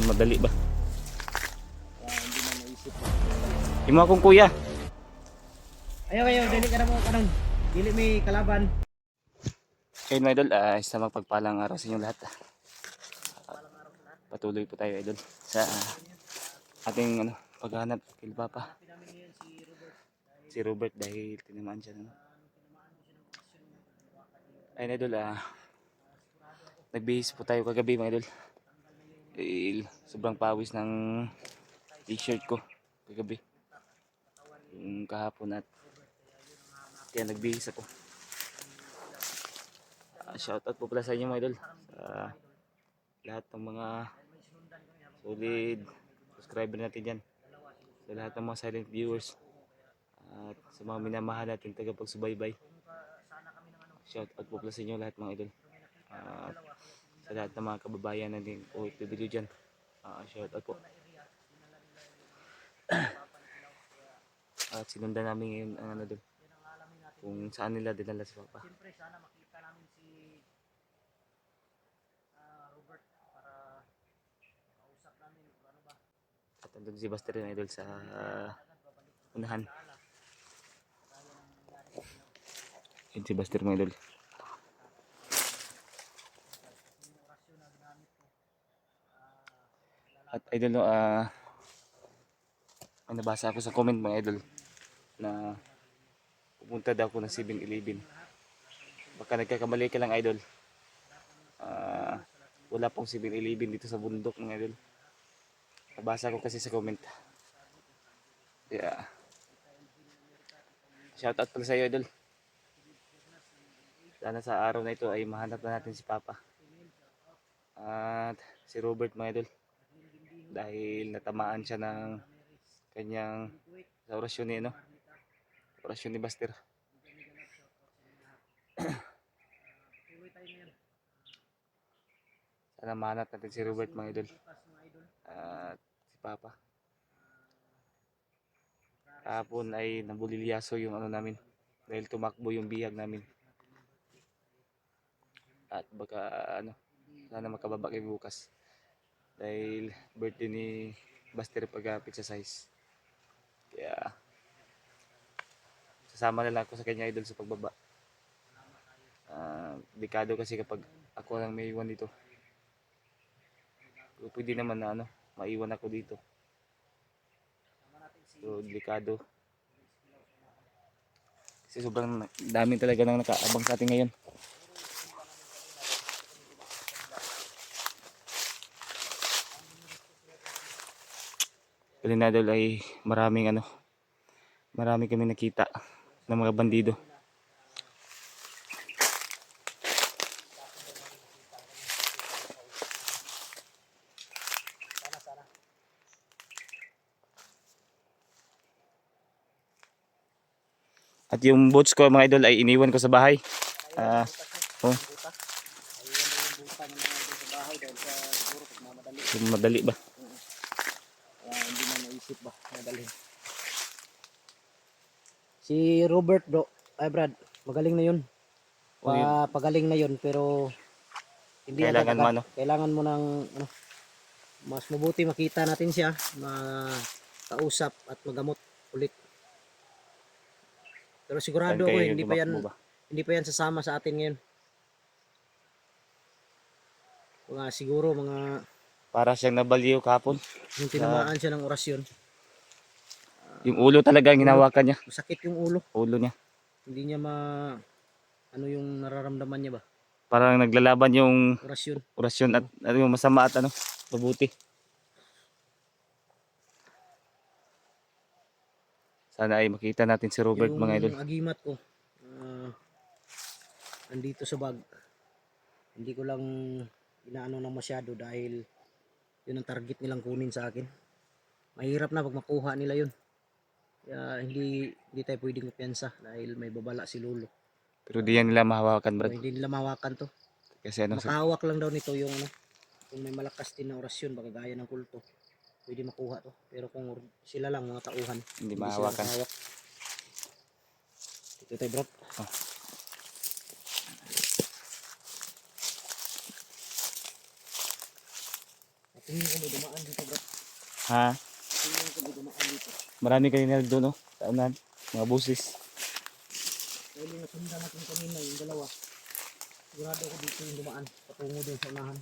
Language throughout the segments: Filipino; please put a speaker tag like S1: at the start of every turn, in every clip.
S1: Madali ba?
S2: Hindi na naisip.
S1: Imo akong kuya.
S2: Ayaw, dili ka na mo kanang. Dili may kalaban.
S1: Kayo mga idol, isa magpagpalang araw sa inyo lahat. Patuloy po tayo idol sa ating paghahanap kay Papa. Si Robert dahil tinamaan siya. Ayun idol, nagbihis po tayo kagabi mga idol. Sobrang pawis ng t-shirt ko kagabi. Yung kahapon at kaya nagbihis ako. Shoutout po pala sa inyo mga idol. Sa lahat ng mga solid subscriber natin dyan. Sa lahat ng mga silent viewers. At sa mga minamahal natin tagapagsubaybay. Shoutout po pala sa inyo lahat mga idol. At sa lahat ng mga kababayan natin OFW dyan. Shoutout po. At sinundan namin ngayon ang doon. Kung saan nila dinala si Papa.
S2: Siyempre sana makita namin si Robert para kausap namin ano ba.
S1: At andun si Buster yung idol sa unahan. Yun si Buster mga idol. At idol no, may nabasa ako sa comment mga idol na pupunta daw ako ng 7-Eleven. Baka nagkakamali ka lang idol. Wala pong 7-Eleven dito sa bundok mga idol. Nabasa ko kasi sa comment. Yeah. Shoutout pala sa iyo idol. Sana sa araw na ito ay mahanap na natin si Papa. At si Robert mga idol. Dahil natamaan siya ng kanyang sa orasyon ni orasyon ni Buster. Sana mahanap natin si Robert mga idol. At si Papa. Kahapon ay nabulilyaso yung namin. Dahil tumakbo yung bihag namin. At baka sana makababa kayo bukas. Dahil birthday ni Buster pag pizza size. Kaya sasama na lang ako sa kanya idol sa pagbaba. Delikado kasi kapag ako lang may iwan dito. So, pwede naman na maiwan ako dito. So delikado. Kasi sobrang dami talaga nang nakaabang sa atin ngayon. Kalinadol ay marami kami nakita ng mga bandido. At yung boots ko mga idol ay iniwan ko sa bahay. Madali ba?
S2: Hindi na naisip ba madali. Si Robert ay Brad, magaling na yun. Pagaling na yun pero hindi kailangan mo ng mas mabuti makita natin siya, makausap at magamot ulit. Pero sigurado ako hindi pa yan sasama sa atin ngayon. Siguro
S1: para siyang nabaliw kahapon.
S2: Yung tinamaan siya ng orasyon.
S1: Yung ulo talaga ang hinawakan niya.
S2: Masakit yung ulo.
S1: Ulo niya.
S2: Hindi niya ano yung nararamdaman niya ba?
S1: Parang naglalaban yung
S2: orasyon
S1: at yung masama at mabuti. Sana ay makita natin si Robert
S2: yung
S1: mga idol.
S2: Yung agimat ko andito sa bag. Hindi ko lang inaano ng masyado dahil yun ang target nilang kunin sa akin. Mahirap na pag makuha nila yun. Kaya hindi tayo pwedeng mapiyansa dahil may babala si Lolo.
S1: Pero di yan nila mahawakan, Brad.
S2: Hindi nila mahawakan to.
S1: Kasi
S2: makahawak lang daw nito yung kung may malakas din na orasyon baka gaya ng kulto. Pwede makuha to. Pero kung sila lang mga tauhan,
S1: hindi mahawakan.
S2: Ito tayo, Brad. Tingin ko may dumaan dito, bro.
S1: Ha?
S2: Tingin ko may dumaan dito.
S1: Marami kanina doon, no? Sa unan. Mga busis.
S2: Dahil yung nasundan natin kanina, yung dalawa. Sigurado ko dito yung dumaan. Patungo din sa unahan.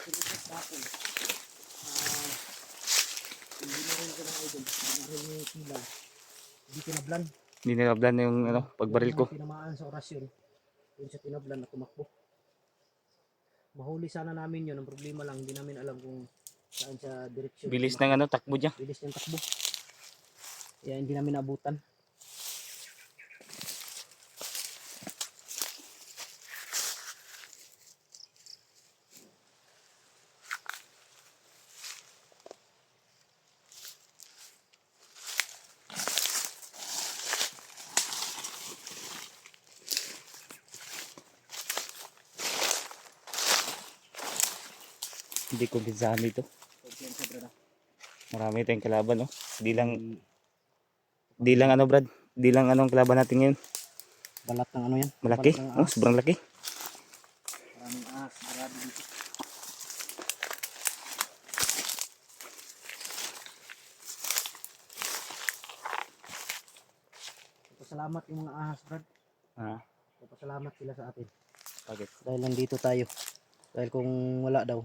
S2: Pilipat tapon. Hindi na rin ko ng idol. Hindi na rin yung sila. Hindi tinablan.
S1: Hindi nilablan yung ano, pagbaril ko.
S2: Yung tinamaan sa orasyon. Yun sa tinablan na tumakbo. Mahuli sana namin yun. Ang problema lang, hindi namin alam kung saan sa direksyon.
S1: Bilis ng ano, takbo niya.
S2: Bilis niyang takbo. Kaya hindi namin naabutan.
S1: Hindi kumpisahan dito.
S2: Kumpiyansa, brad.
S1: Marami tayong kalaban, no? Di lang ano, Brad. Di lang anong kalaban natin ngayon.
S2: Balat ng ano yan?
S1: Malaki.
S2: Balat ng
S1: Oh,
S2: ahas.
S1: sobrang laki.
S2: Maraming ahas. Marami dito. Pasalamat yung mga ahas, brad.
S1: Ha?
S2: Pasalamat sila sa atin.
S1: Bakit?
S2: Dahil nandito tayo. Dahil kung wala daw,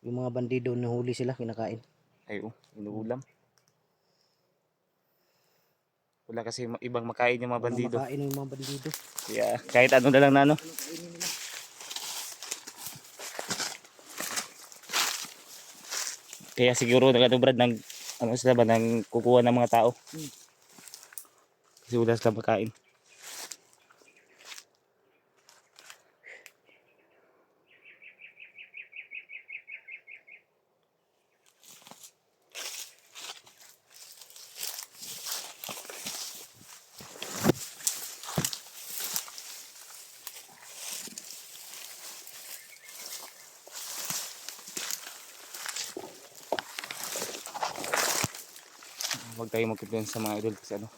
S2: yung mga bandido nahuli sila, kinakain.
S1: Ay, oh, inuulam. Wala kasi ibang makain yung mga bandido.
S2: Makain yung mga bandido.
S1: Kaya kahit ano na lang na ano.
S2: Kainin nila.
S1: Kaya siguro ano, Brad, nang ano sila ba, nang kukuha ng mga tao. Kasi wala sila makain. Huwag tayo magkipiyan sa mga idol kasi ano,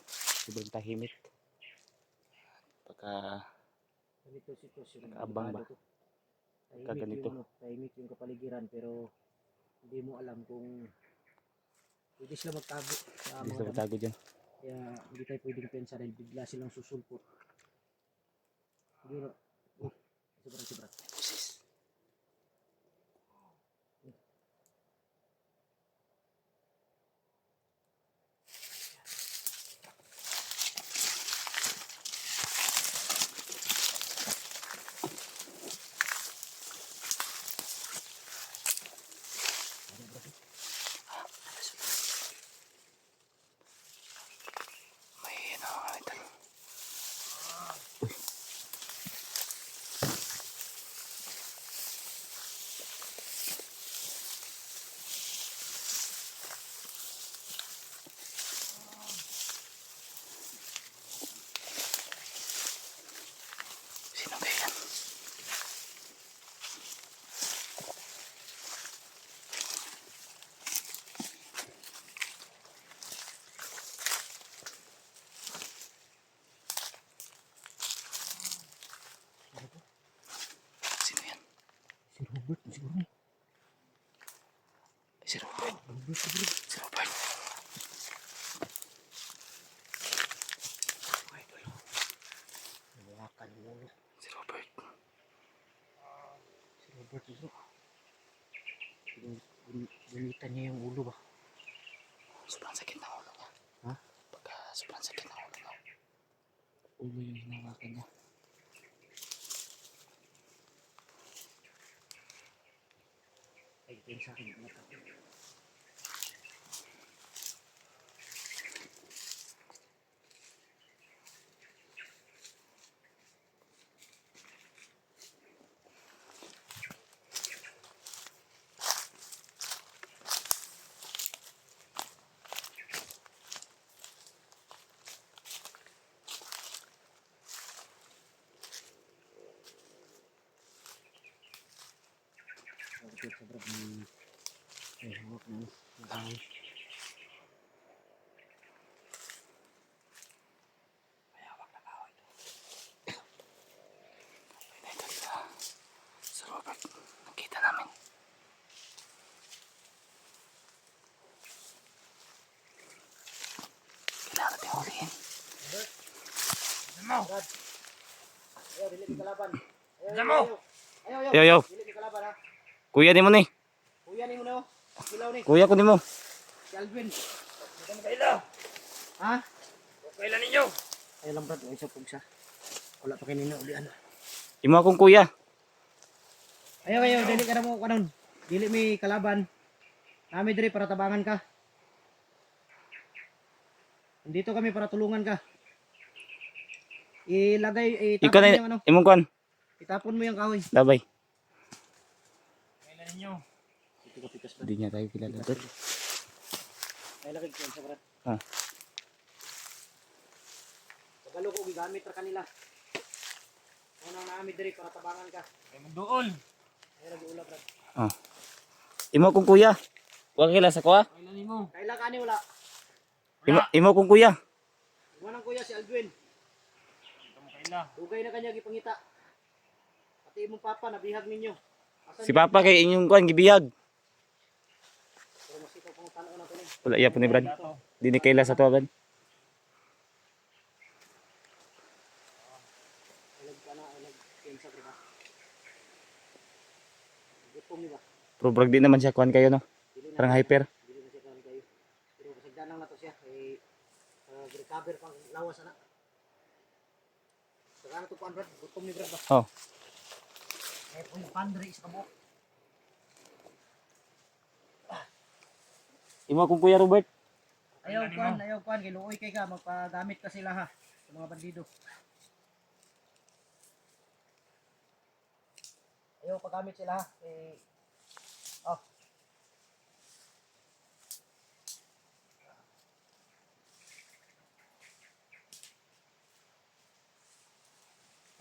S1: sobrang tahimik. Pagka
S2: Ganito sitwasyon.
S1: Abang ba?
S2: Tahimik
S1: Kaganito.
S2: yung, tahimik yung kapaligiran pero hindi mo alam kung pwede sila magtago sa
S1: hindi
S2: mga
S1: sila
S2: damo.
S1: matago dyan.
S2: Kaya hindi tayo pwedeng pensa dahil bigla silang susulpot. Hindi na. Sobra.
S1: Busis. May ano, ito. Sino kaya yan? Sino yan?
S2: Si Robert siguro.
S1: Si Robert. Si Robert.
S2: Nawakan yung ulo.
S1: Si Robert.
S2: Si Robert siguro. Gunitan niya yung ulo ba?
S1: Sobrang sakit ng ulo niya.
S2: Ha?
S1: Pagka sobrang sakit ng ulo niya. Ulo yung hinawakan niya.
S2: Ay, ito yung sa akin. Mata ko. Robert, sobrang
S1: Huliin.
S2: Brad. Ayaw, dili mi kalaban.
S3: Damo!
S1: Yo, yo.
S2: Dili mi kalaban ha.
S1: Kuya ni mo ni.
S2: Kuya ni mo na oh. Kilaw ni.
S1: Kuya ko ni mo.
S2: Si Alvin.
S3: Magkano kaila?
S2: Ha?
S3: Kaila ninyo?
S2: Ayaw lang Brad, isa pugsa. Wala pa kinina ulian.
S1: Imo akong kuya.
S2: Ayaw, dili ka na mo kanon. Dili mi kalaban. Kami diri para tabangan ka. Nandito kami para tulungan ka.
S1: Ikaw
S2: Itapon mo
S1: na
S2: yung ano.
S1: imong kuan.
S2: Itapon mo yung kahoy.
S1: Labay.
S3: Kaila ninyo?
S1: Hindi niya tayo kilala dot.
S2: Ay laki ko sa Brad.
S1: Ah.
S2: Pagalo ko gigamit ra kanila. Unang naami diri para tabangan ka.
S3: Kaya magdoon.
S2: Ay lagi ula Brad.
S1: Ah. Imo akong kuya. Wa kila sa kuha.
S3: Kaila nimo?
S2: Kaila ka ni wala.
S1: Imo akong kuya.
S2: Iwan ang kuya si Alvin.
S3: Kamu kaila.
S2: Dugay na kanya gipangita. Pati imong papa nabihag ninyo. Asan
S1: Si Papa kay inyong kuan gibiyag.
S2: Pero masito pang tanaw na to ni.
S1: Wala iya po ni Brad. Di ni kaila sa tuwa Brad.
S2: Ilag ka na, ilag kensa Brad. Gupong ni ba?
S1: Pero Brad di naman siya kuan kayo no.
S2: Dili na,
S1: Parang hyper.
S2: dili na siya karon kayo. Pero kasagdan lang na to siya kay recover pang lawas na. Saka na to pan Brad, gutom ni Brad ba?
S1: Oh.
S2: Eh kung pandre sa kabo.
S1: Imo akong kuya Robert.
S2: Ayaw kuan, kay luoy kay ka magpagamit ka sila ha sa mga bandido. Ayaw pagamit sila ha. Oh.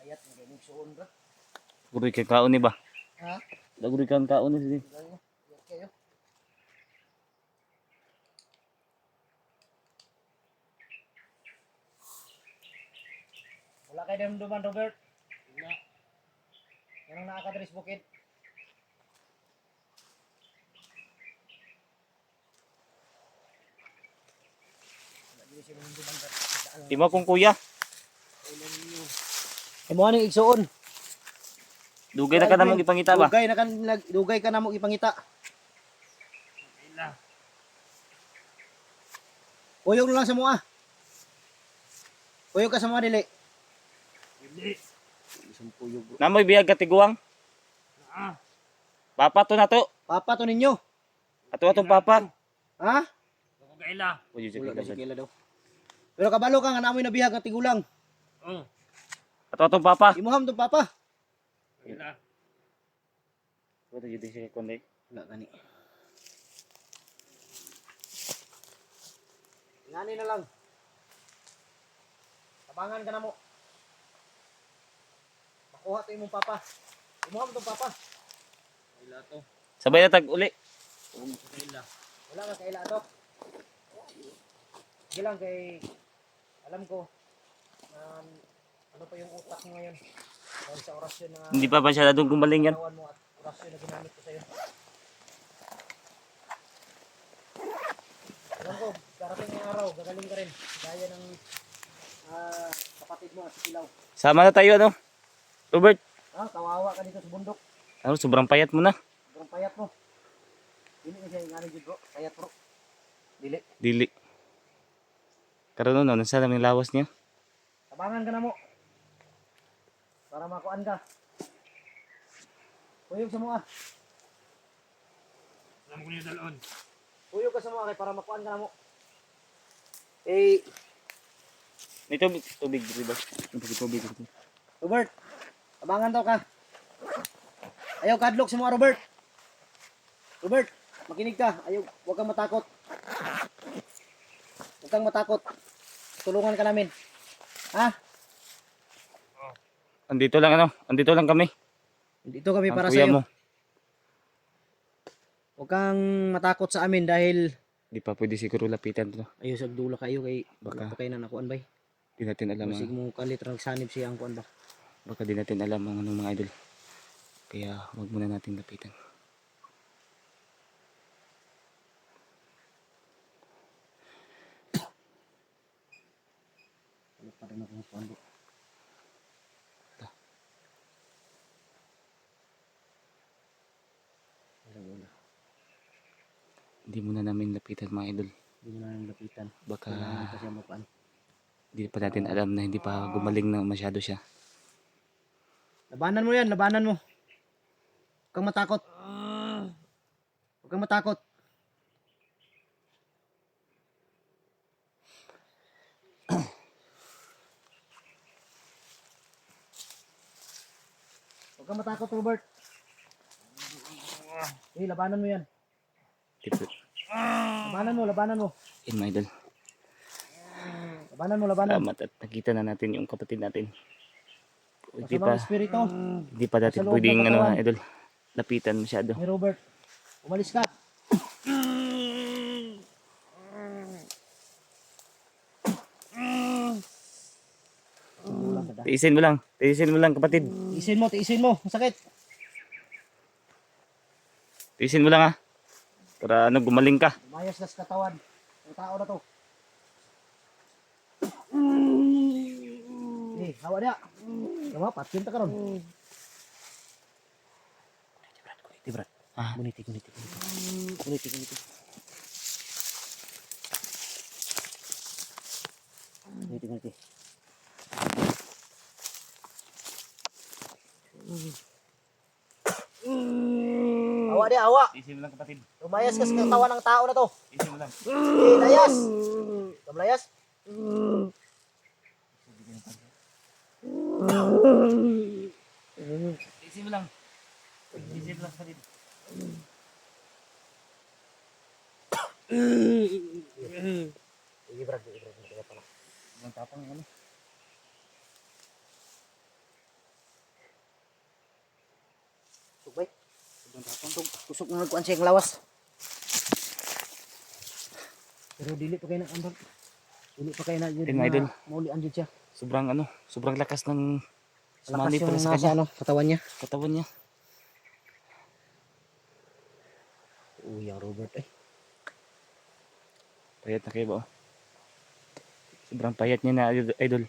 S2: Ayat ng gaming suon bro.
S1: Guri kay kaon ni ba?
S2: Ha?
S1: Daguri kan kaon ni sige.
S2: Gayo. Ayat kayo. Wala kayo damduman Robert. Wala. Yan ang nakakadris bukid. Wala din siya damduman Robert.
S1: Imo akong kuya.
S2: Imo aning igsuon.
S1: Dugay na ka na mong ipangita ba?
S2: Dugay ka na mo ipangita.
S3: Kaila.
S2: Kuyog lang sa mua. Kuyog ka sa mga dili.
S3: Hindi.
S2: Isang kuyog bro.
S1: Namoy biyag ka tiguang.
S3: Ah.
S1: Papa to na to.
S2: Papa to ninyo.
S1: Ato atong papa.
S2: Ha?
S3: Ako kaila.
S1: Uy,
S2: Wala kasi kila daw. Pero kabalo ka nga namoy nabihag ng tigulang.
S3: Oh.
S1: Ato atong papa.
S2: Imuham to papa.
S3: Kaila.
S1: Wala jud siya kundi.
S2: Wala gani. Ngani na lang. Tabangan ka na mo. Makuha to imong papa. Imuham to papa.
S3: Kaila to.
S1: Sabay na tag uli.
S3: Kaila.
S2: Wala ka kaila to. Sige lang kay alam ko na ano pa yung utak mo ngayon. Dahil sa orasyon na
S1: Hindi pa masyadong gumaling yan.
S2: ginawan mo at orasyon na ginamit ko sa'yo. Alam ko, darating yung araw, gagaling ka rin. Gaya ng kapatid mo at si Pilaw.
S1: Sama na tayo ano. Robert.
S2: Ah, kawawa ka dito sa bundok.
S1: Ano sobrang payat mo na.
S2: Sobrang payat mo. Dili na siya yung ano dyan bro. Payat bro. Dili.
S1: Dili. Karon no, nasa namin lawas niya.
S2: Tabangan ka na mo. Para makuan ka. Puyog sa mga.
S3: Alam ko niya dalon.
S2: Puyog ka sa mga kay para makuan ka na mo. Eh,
S1: May tubig, tubig, diba? Tubig.
S2: Robert, tabangan daw ka. Ayaw kadlok sa mga Robert. Robert, makinig ka. Ayaw, huwag kang matakot. Huwag kang matakot. Tulungan ka namin. Ha?
S1: Andito lang ano, andito lang kami.
S2: Dito kami
S1: Ang
S2: para sa
S1: kuya
S2: iyo.
S1: mo.
S2: Huwag kang matakot sa amin dahil
S1: Di pa pwede siguro lapitan to.
S2: ayaw sa dula kayo kay
S1: Baka.
S2: baka kayo na nakuan bay.
S1: Di natin alam
S2: Masig mo kalit rag sanib siya ang kuan ba.
S1: baka di natin alam ang anong mga idol. Kaya wag muna natin lapitan.
S2: Parang nakukuhan bro. Wala.
S1: Hindi muna namin lapitan mga idol.
S2: Hindi mo na nang lapitan.
S1: Baka
S2: Kailangan pa siya mapaan.
S1: hindi pa natin alam na hindi pa gumaling na masyado siya.
S2: Labanan mo yan, labanan mo. Huwag kang matakot. Huwag kang matakot. Huwag kang matakot, Robert. Eh, labanan mo yan.
S1: Tipo,
S2: Labanan mo.
S1: yun mga idol.
S2: Labanan.
S1: Salamat at nakita na natin yung kapatid natin. Hindi
S2: Masamang
S1: pa,
S2: espiritu
S1: hindi pa natin
S2: Sa loob ng
S1: pwedeng ano,
S2: katawan.
S1: idol, lapitan masyado.
S2: ni Robert. Umalis ka.
S1: Tiisin mo lang kapatid.
S2: Tiisin mo. Masakit.
S1: Tiisin mo lang ha. Para ano, gumaling ka.
S2: Lumayas na sa katawan. Ang tao na to. Eh, hawa niya. Tama, patkin ta karon. Kuniti, Brad.
S1: Ah.
S2: Kuniti. Kuniti. Hawa niya, hawa.
S1: Tiisin mo lang kapatid.
S2: Lumayas ka sa katawan ng tao na to.
S1: Tiisin mo lang.
S2: Eh, layas. Layas.
S1: Tiisin mo lang. Tiisin mo lang kapatid.
S2: Sige, Brad. Kaya pala.
S1: Ang tapang yung ano.
S2: Subay. Kusok na nagkuhan siya yung lawas. Pero dili pa kayo na ambag. Dili pa kayo na yun.
S1: Mga idol.
S2: Muli andyan siya.
S1: Sobrang lakas ng
S2: Lakas
S1: sumani
S2: yung
S1: pala sa
S2: nasa
S1: kanya.
S2: katawan niya.
S1: Katawan niya.
S2: Uy, ang Robert eh.
S1: Payat na kayo ba? Oh? Sobrang payat niya na idol.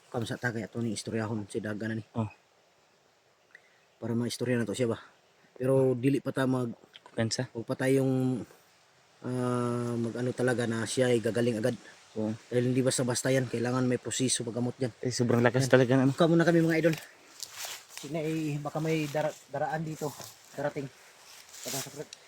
S2: Kamsa ta kaya ito ni istoryahon si Daga na ni.
S1: Oh.
S2: Para maistorya na to siya ba. Pero dili pa ta
S1: Kumpensa.
S2: huwag pa tayong mag ano talaga na siya ay gagaling agad.
S1: So,
S2: Dahil hindi basta-basta yan. Kailangan may proseso paggamot yan.
S1: sobrang lakas talaga ano.
S2: Buka muna kami mga idol. Sige, baka may daraan dito. Darating. Sakit.